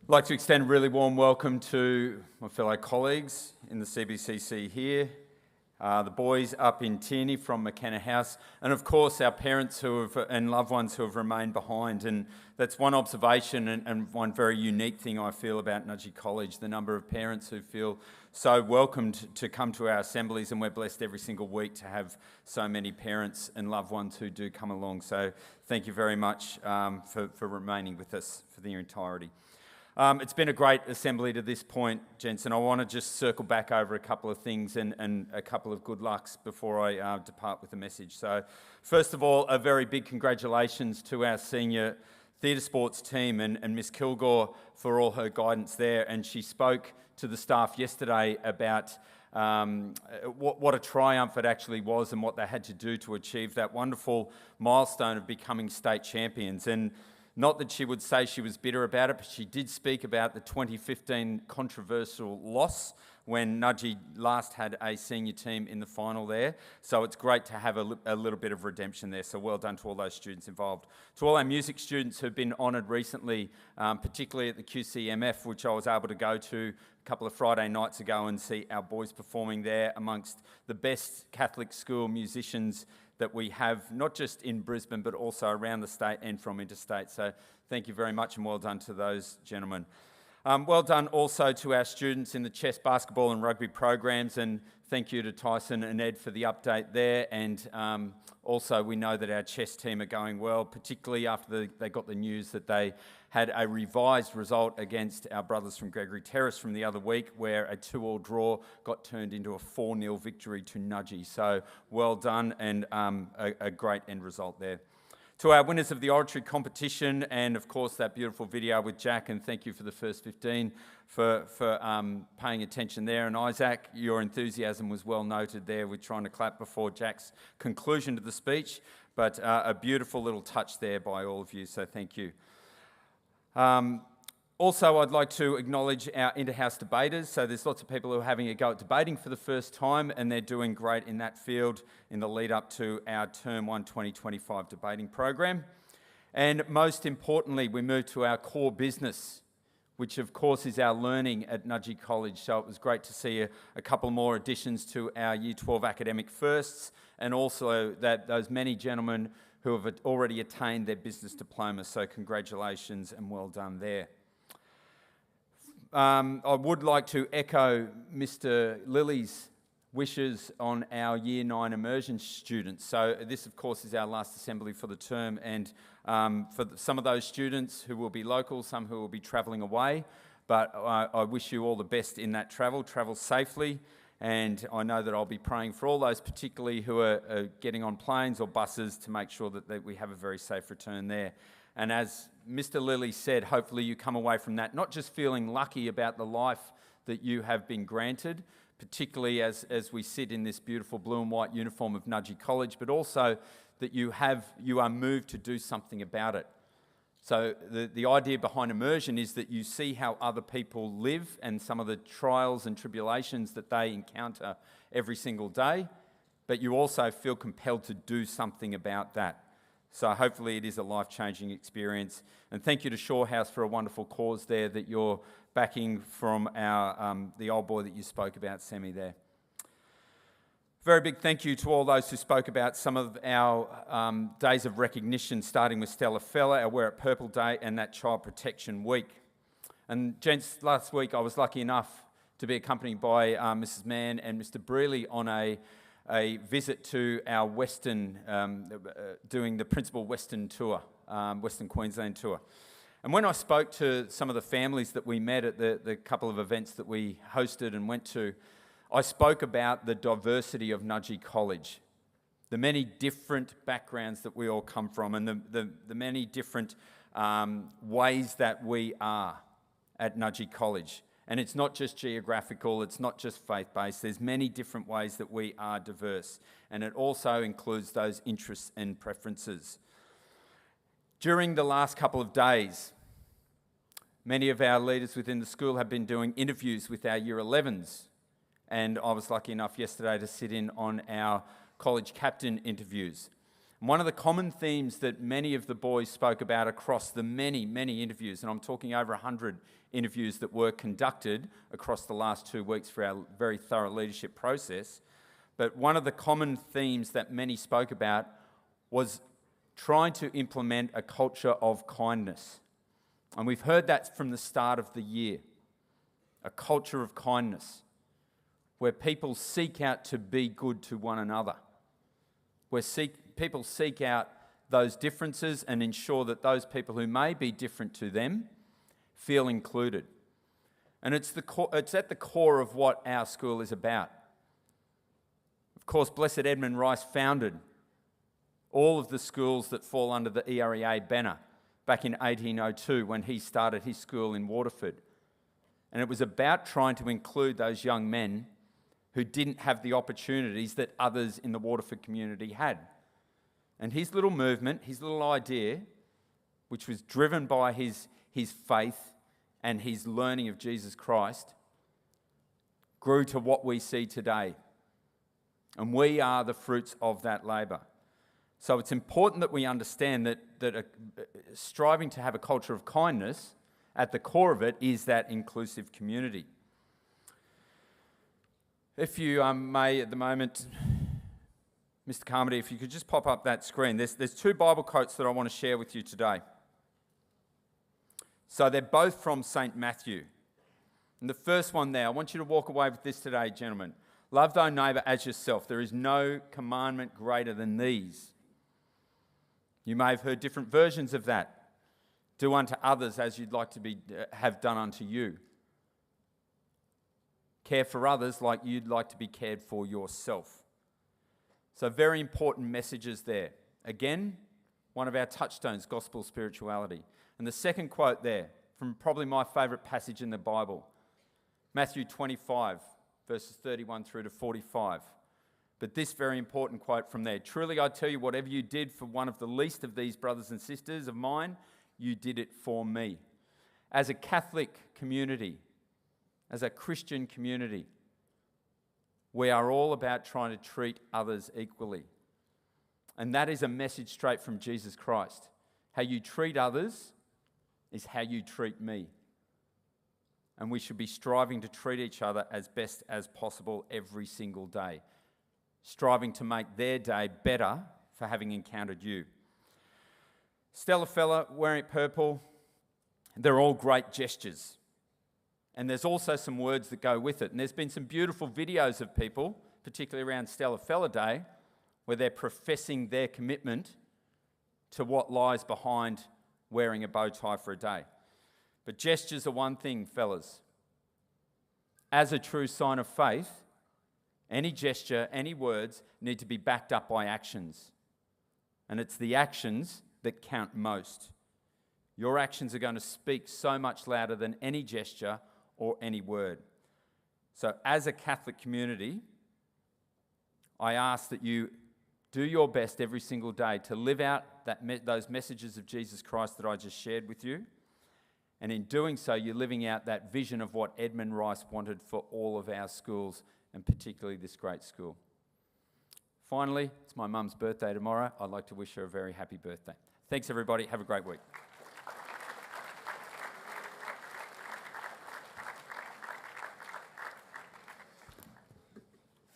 I'd like to extend a really warm welcome to my fellow colleagues in the CBCC here, the boys up in Tierney from McKenna House, and of course our parents and loved ones who have remained behind. And that's one observation and one very unique thing I feel about Nudgy College, the number of parents who feel so welcomed to come to our assemblies, and we're blessed every single week to have so many parents and loved ones who do come along. So thank you very much for remaining with us for the entirety. It's been a great assembly to this point, gents, and I want to just circle back over a couple of things and a couple of good lucks before I depart with the message. So first of all, a very big congratulations to our senior Theatresports team and Miss Kilgore for all her guidance there. And she spoke to the staff yesterday about what a triumph it actually was and what they had to do to achieve that wonderful milestone of becoming state champions. And not that she would say she was bitter about it, but she did speak about the 2015 controversial loss when Nudgy last had a senior team in the final there. So it's great to have a little bit of redemption there. So well done to all those students involved. To all our music students who've been honoured recently, particularly at the QCMF, which I was able to go to a couple of Friday nights ago and see our boys performing there amongst the best Catholic school musicians that we have, not just in Brisbane, but also around the state and from interstate. So thank you very much and well done to those gentlemen. Well done also to our students in the chess, basketball and rugby programs, and thank you to Tyson and Ed for the update there. And also we know that our chess team are going well, particularly after they got the news that they had a revised result against our brothers from Gregory Terrace from the other week, where a 2-2 draw got turned into a 4-0 victory to Nudgy. So well done, and a great end result there. To our winners of the Oratory competition, and of course that beautiful video with Jack, and thank you for the first 15 for paying attention there. And Isaac, your enthusiasm was well noted there with trying to clap before Jack's conclusion to the speech, but a beautiful little touch there by all of you, so thank you. Also, I'd like to acknowledge our inter-house debaters. So there's lots of people who are having a go at debating for the first time, and they're doing great in that field in the lead up to our Term 1 2025 debating program. And most importantly, we move to our core business, which of course is our learning at Nudgee College. So it was great to see a couple more additions to our Year 12 academic firsts, and also that those many gentlemen who have already attained their business diploma. So congratulations and well done there. I would like to echo Mr. Lilly's wishes on our Year 9 Immersion students. So this, of course, is our last assembly for the term, and for some of those students who will be local, some who will be travelling away, but I wish you all the best in that travel. Travel safely, and I know that I'll be praying for all those particularly who are getting on planes or buses to make sure that we have a very safe return there. And as Mr. Lilly said, hopefully you come away from that not just feeling lucky about the life that you have been granted, particularly as we sit in this beautiful blue and white uniform of Nudgee College, but also that you are moved to do something about it. So the idea behind Immersion is that you see how other people live and some of the trials and tribulations that they encounter every single day, but you also feel compelled to do something about that. So hopefully it is a life-changing experience. And thank you to Shaw House for a wonderful cause there that you're backing from our the old boy that you spoke about, Semi, there. Very big thank you to all those who spoke about some of our days of recognition, starting with Stella Fella, our Wear It Purple Day, and that Child Protection Week. And gents, last week I was lucky enough to be accompanied by Mrs. Mann and Mr. Brearley on a visit to our Western, doing the Principal Western Tour, Western Queensland Tour. And when I spoke to some of the families that we met at the couple of events that we hosted and went to, I spoke about the diversity of Nudgee College, the many different backgrounds that we all come from, and the many different ways that we are at Nudgee College. And it's not just geographical, it's not just faith-based, there's many different ways that we are diverse. And it also includes those interests and preferences. During the last couple of days, many of our leaders within the school have been doing interviews with our Year 11s. And I was lucky enough yesterday to sit in on our college captain interviews. And one of the common themes that many of the boys spoke about across the many, many interviews, and I'm talking over 100 interviews that were conducted across the last 2 weeks for our very thorough leadership process, but one of the common themes that many spoke about was trying to implement a culture of kindness. And we've heard that from the start of the year, a culture of kindness, where people seek out to be good to one another, where people seek out those differences and ensure that those people who may be different to them feel included. And it's at the core of what our school is about. Of course, Blessed Edmund Rice founded all of the schools that fall under the EREA banner back in 1802 when he started his school in Waterford. And it was about trying to include those young men who didn't have the opportunities that others in the Waterford community had. And his little movement, his little idea, which was driven by his faith and his learning of Jesus Christ, grew to what we see today. And we are the fruits of that labour. So it's important that we understand that striving to have a culture of kindness, at the core of it is that inclusive community. If you may at the moment, Mr. Carmody, if you could just pop up that screen. There's 2 Bible quotes that I want to share with you today. So they're both from St. Matthew. And the first one there, I want you to walk away with this today, gentlemen. Love thy neighbour as yourself. There is no commandment greater than these. You may have heard different versions of that. Do unto others as you'd like to have done unto you. Care for others like you'd like to be cared for yourself. So very important messages there. Again, one of our touchstones, gospel spirituality. And the second quote there, from probably my favourite passage in the Bible, Matthew 25, verses 31 through to 45. But this very important quote from there, truly I tell you, whatever you did for one of the least of these brothers and sisters of mine, you did it for me. as a Catholic community, as a Christian community, we are all about trying to treat others equally. And that is a message straight from Jesus Christ. How you treat others is how you treat me. And we should be striving to treat each other as best as possible every single day, striving to make their day better for having encountered you. Stella fella wearing purple, they're all great gestures. And there's also some words that go with it. And there's been some beautiful videos of people, particularly around Stella Fella Day, where they're professing their commitment to what lies behind wearing a bow tie for a day. But gestures are one thing, fellas. As a true sign of faith, any gesture, any words need to be backed up by actions. And it's the actions that count most. Your actions are going to speak so much louder than any gesture or any word. So as a Catholic community, I ask that you do your best every single day to live out those messages of Jesus Christ that I just shared with you. And in doing so, you're living out that vision of what Edmund Rice wanted for all of our schools, and particularly this great school. Finally, it's my mum's birthday tomorrow. I'd like to wish her a very happy birthday. Thanks, everybody. Have a great week.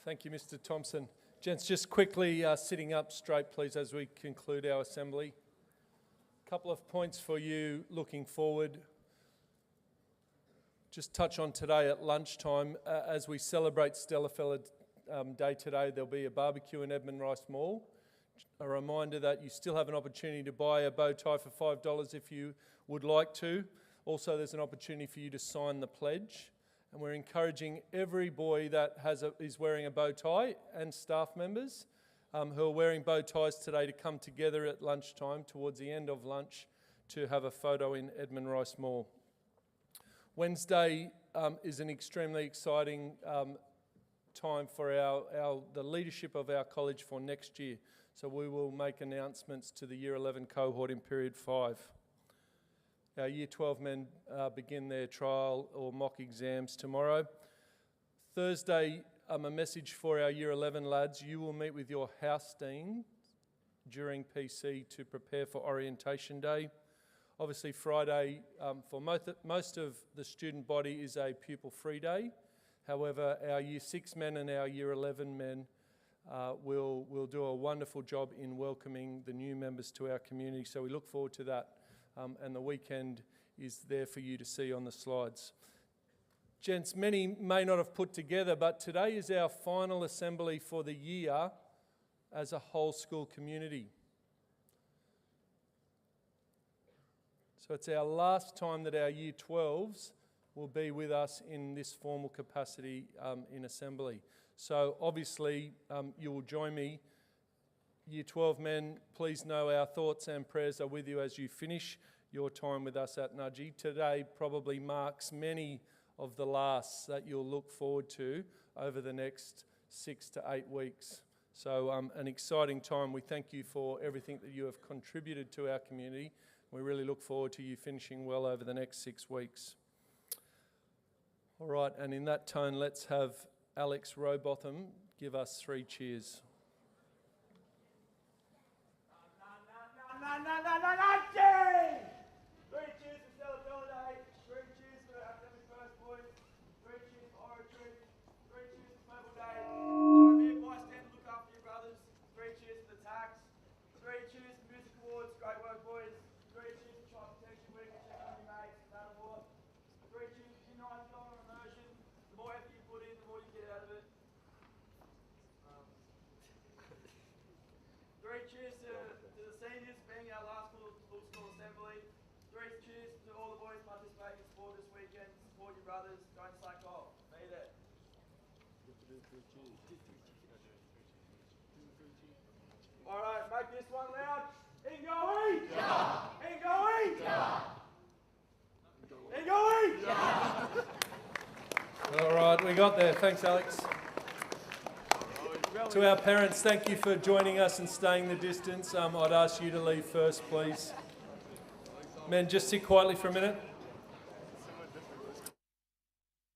Thank you, Mr. Thompson. Gents, just quickly sitting up straight, please, as we conclude our assembly. A couple of points for you looking forward. Just touch on today at lunchtime. As we celebrate Stella Fella Day today, there'll be a barbecue in Edmund Rice Mall. A reminder that you still have an opportunity to buy a bow tie for $5 if you would like to. Also, there's an opportunity for you to sign the pledge. And we're encouraging every boy that is wearing a bow tie and staff members who are wearing bow ties today to come together at lunchtime towards the end of lunch to have a photo in Edmund Rice Mall. Wednesday is an extremely exciting time for the leadership of our college for next year. So we will make announcements to the Year 11 cohort in Period 5. Our Year 12 men begin their trial or mock exams tomorrow. Thursday, a message for our Year 11 lads. You will meet with your house dean during PC to prepare for Orientation Day. Obviously, Friday, for most of the student body, is a pupil-free day. However, our Year 6 men and our Year 11 men will do a wonderful job in welcoming the new members to our community. So we look forward to that. And the weekend is there for you to see on the slides. Gents, many may not have put together, but today is our final assembly for the year as a whole school community. So it's our last time that our Year 12s will be with us in this formal capacity in assembly. So obviously you will join me. Year 12 men, please know our thoughts and prayers are with you as you finish your time with us at Nudgee. Today probably marks many of the lasts that you'll look forward to over the next 6 to 8 weeks. So an exciting time. We thank you for everything that you have contributed to our community. We really look forward to you finishing well over the next 6 weeks. All right, and in that tone, let's have Alex Rowbotham give us 3 cheers. Nudgee! 3 cheers for Stella Fella Day, 3 cheers for Academic First Boys, 3 cheers for Oratory, 3 cheers for Purple Day. Join me in bystand, look after your brothers, 3 cheers for the tax, 3 cheers for Music Awards, great work boys, 3 cheers for Child Protection Week, and check on your mates, that award, 3 cheers for Year 9 Immersion. The more effort you put in, the more you get out of it. 3 cheers to the seniors being our last full school assembly. 3 cheers to all the boys participating in sport this weekend. Support your brothers, don't slack off. Be there. Alright, make this one loud. Ingoing! Yeah! Ingoing! Yeah! Ingoing! Yeah! All right, we got there. Thanks, Alex. To our parents, thank you for joining us and staying the distance. I'd ask you to leave first, please. Men, just sit quietly for a minute.